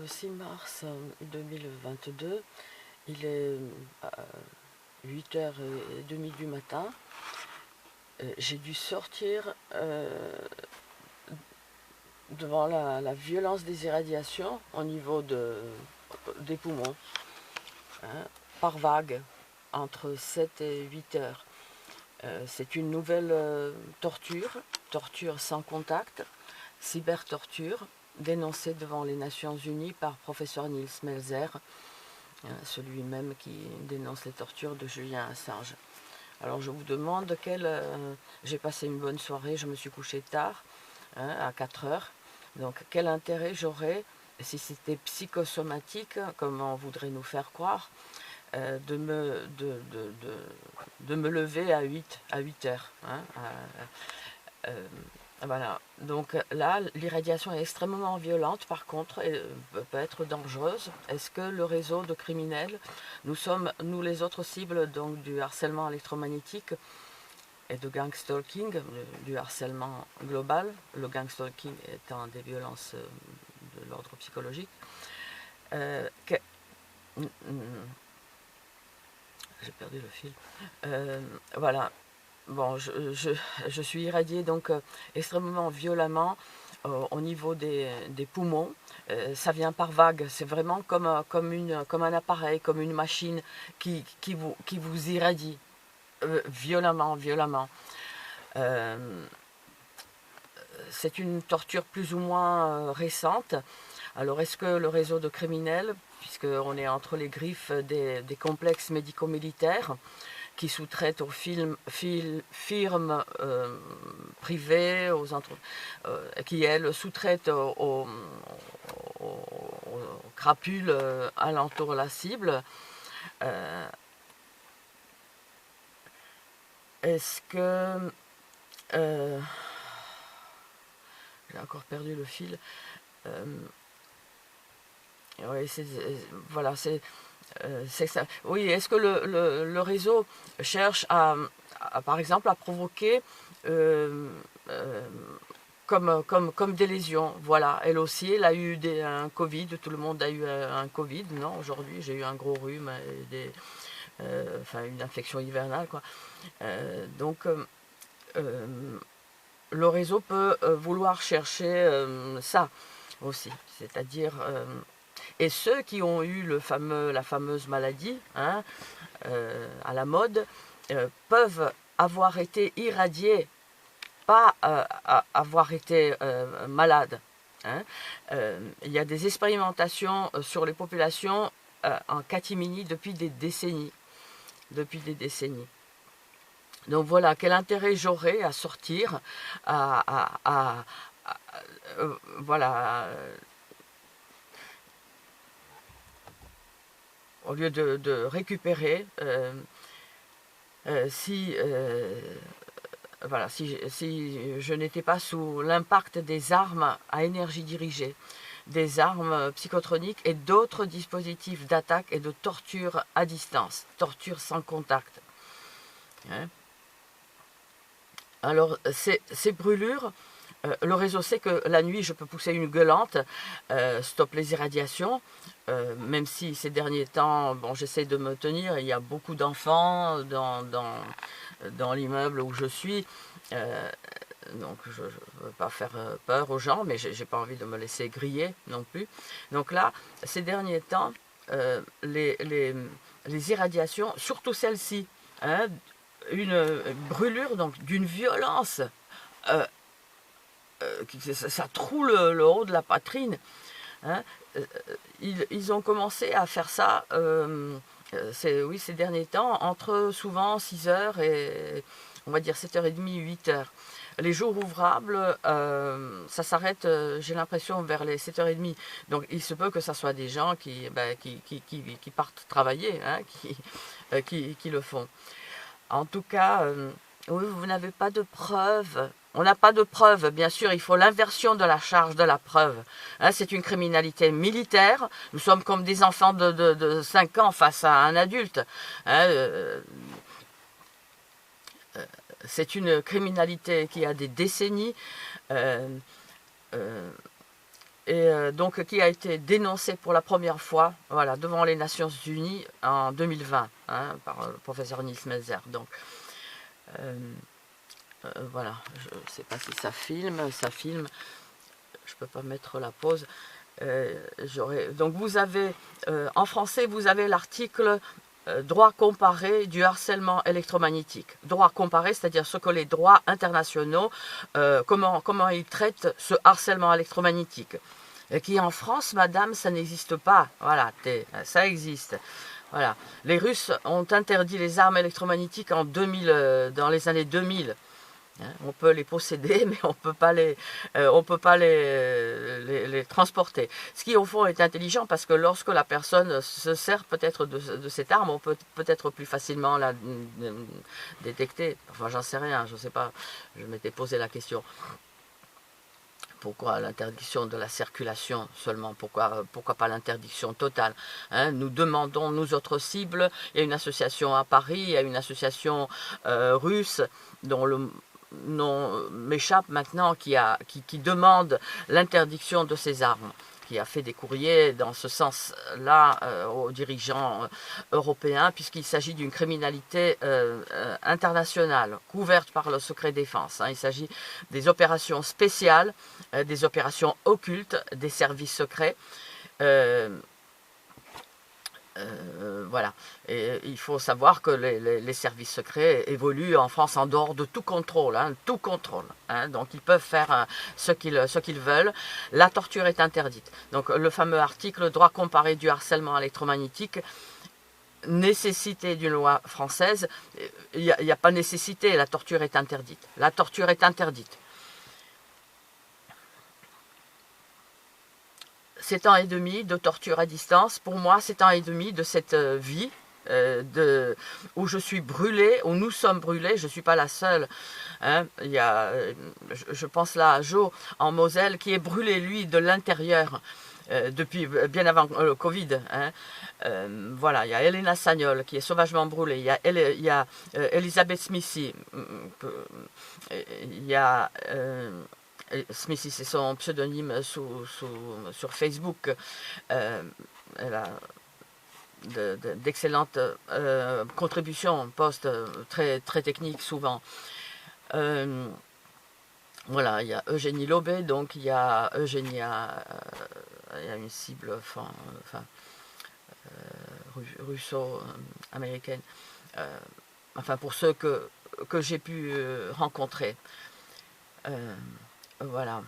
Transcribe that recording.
le 6 mars 2022, il est 8h30 du matin. J'ai dû sortir devant la violence des irradiations au niveau des poumons, hein, par vague, entre 7 et 8 heures. C'est une nouvelle torture sans contact, cybertorture, dénoncée devant les Nations Unies par professeur Nils Melzer, celui même qui dénonce les tortures de Julian Assange. Alors je vous demande j'ai passé une bonne soirée, je me suis couché tard, à 4 heures. Donc quel intérêt j'aurais, si c'était psychosomatique, comme on voudrait nous faire croire, de me lever à 8 heures. Voilà. Donc là, l'irradiation est extrêmement violente, par contre, et peut être dangereuse. Est-ce que le réseau de criminels, nous sommes, nous les autres cibles donc, du harcèlement électromagnétique et de gangstalking, du harcèlement global, le gangstalking étant des violences de l'ordre psychologique. J'ai perdu le fil. Voilà. Bon, je suis irradiée donc extrêmement violemment au niveau des poumons. Ça vient par vague. C'est vraiment comme un appareil, comme une machine qui vous irradie violemment. C'est une torture plus ou moins récente. Alors est-ce que le réseau de criminels, puisqu'on est entre les griffes des complexes médico-militaires, qui sous-traitent aux firmes privées, qui elles sous-traitent aux crapules alentour la cible. Est-ce que... j'ai encore perdu le fil. Oui, voilà, c'est ça. Oui, est-ce que le réseau cherche par exemple, à provoquer comme des lésions? Voilà, elle aussi, elle a eu un Covid, tout le monde a eu un Covid, non? Aujourd'hui, j'ai eu un gros rhume, enfin une infection hivernale, quoi. Donc, le réseau peut vouloir chercher ça aussi, c'est-à-dire... et ceux qui ont eu la fameuse maladie, à la mode, peuvent avoir été irradiés, pas avoir été malades. Il y a des expérimentations sur les populations en catimini depuis des décennies. Donc voilà, quel intérêt j'aurais à sortir, voilà... au lieu de récupérer, voilà, si je n'étais pas sous l'impact des armes à énergie dirigée, des armes psychotroniques et d'autres dispositifs d'attaque et de torture à distance, torture sans contact. Alors, ces brûlures, le réseau sait que la nuit, je peux pousser une gueulante, stop les irradiations, même si ces derniers temps, bon, j'essaie de me tenir, il y a beaucoup d'enfants dans l'immeuble où je suis, donc je ne veux pas faire peur aux gens, mais j'ai pas envie de me laisser griller non plus. Donc là, ces derniers temps, les irradiations, surtout celles-ci, une brûlure donc d'une violence, ça troue le haut de la poitrine. Ils ont commencé à faire ça ces derniers temps, entre souvent 6 heures et on va dire 7h30, 8 heures. Les jours ouvrables, ça s'arrête, j'ai l'impression, vers les 7h30. Donc il se peut que ce soit des gens qui partent travailler, qui le font. En tout cas, oui, vous n'avez pas de preuves. On n'a pas de preuves, bien sûr, il faut l'inversion de la charge de la preuve. C'est une criminalité militaire. Nous sommes comme des enfants de 5 ans face à un adulte. C'est une criminalité qui a des décennies. et donc qui a été dénoncé pour la première fois, voilà, devant les Nations Unies en 2020, hein, par le professeur Nils Melzer. Donc voilà, je ne sais pas si ça filme, je peux pas mettre la pause. Donc vous avez, en français, vous avez l'article droit comparé du harcèlement électromagnétique. Droit comparé, c'est-à-dire ce que les droits internationaux, comment ils traitent ce harcèlement électromagnétique. Et qui en France, madame, ça n'existe pas. Voilà, ça existe. Voilà. Les Russes ont interdit les armes électromagnétiques en 2000, dans les années 2000. On peut les posséder, mais on peut pas les transporter. Ce qui, au fond, est intelligent, parce que lorsque la personne se sert peut-être de cette arme, on peut peut-être plus facilement la détecter. Enfin, j'en sais rien, je sais pas, je m'étais posé la question. Pourquoi l'interdiction de la circulation seulement? Pourquoi pas l'interdiction totale, hein? Nous demandons, nous autres cibles, il y a une association à Paris, il y a une association russe, dont le nom m'échappe maintenant, qui demande l'interdiction de ces armes, qui a fait des courriers dans ce sens-là aux dirigeants européens, puisqu'il s'agit d'une criminalité internationale, couverte par le secret défense. Hein. Il s'agit des opérations spéciales, des opérations occultes, des services secrets. Voilà. Et il faut savoir que les services secrets évoluent en France en dehors de tout contrôle, hein, tout contrôle. Hein, donc ils peuvent faire ce qu'ils veulent. La torture est interdite. Donc le fameux article droit comparé du harcèlement électromagnétique, nécessité d'une loi française, il n'y a pas nécessité, la torture est interdite. La torture est interdite. 7 ans et demi de torture à distance, pour moi, 7 ans et demi de cette vie où je suis brûlée, où nous sommes brûlés, je ne suis pas la seule. Hein. Il y a, je pense là à Jo en Moselle, qui est brûlé, lui, de l'intérieur, depuis bien avant le Covid. Hein. Voilà, il y a Elena Sagnol qui est sauvagement brûlée, il y a Elisabeth Smithy, il y a... Smithy, c'est son pseudonyme sur Facebook. Elle a d'excellentes contributions, posts très techniques souvent. Voilà, il y a Eugénie Lobé, donc il y a Eugénia, il y a une cible russo-américaine. Enfin, pour ceux que j'ai pu rencontrer. Voilà.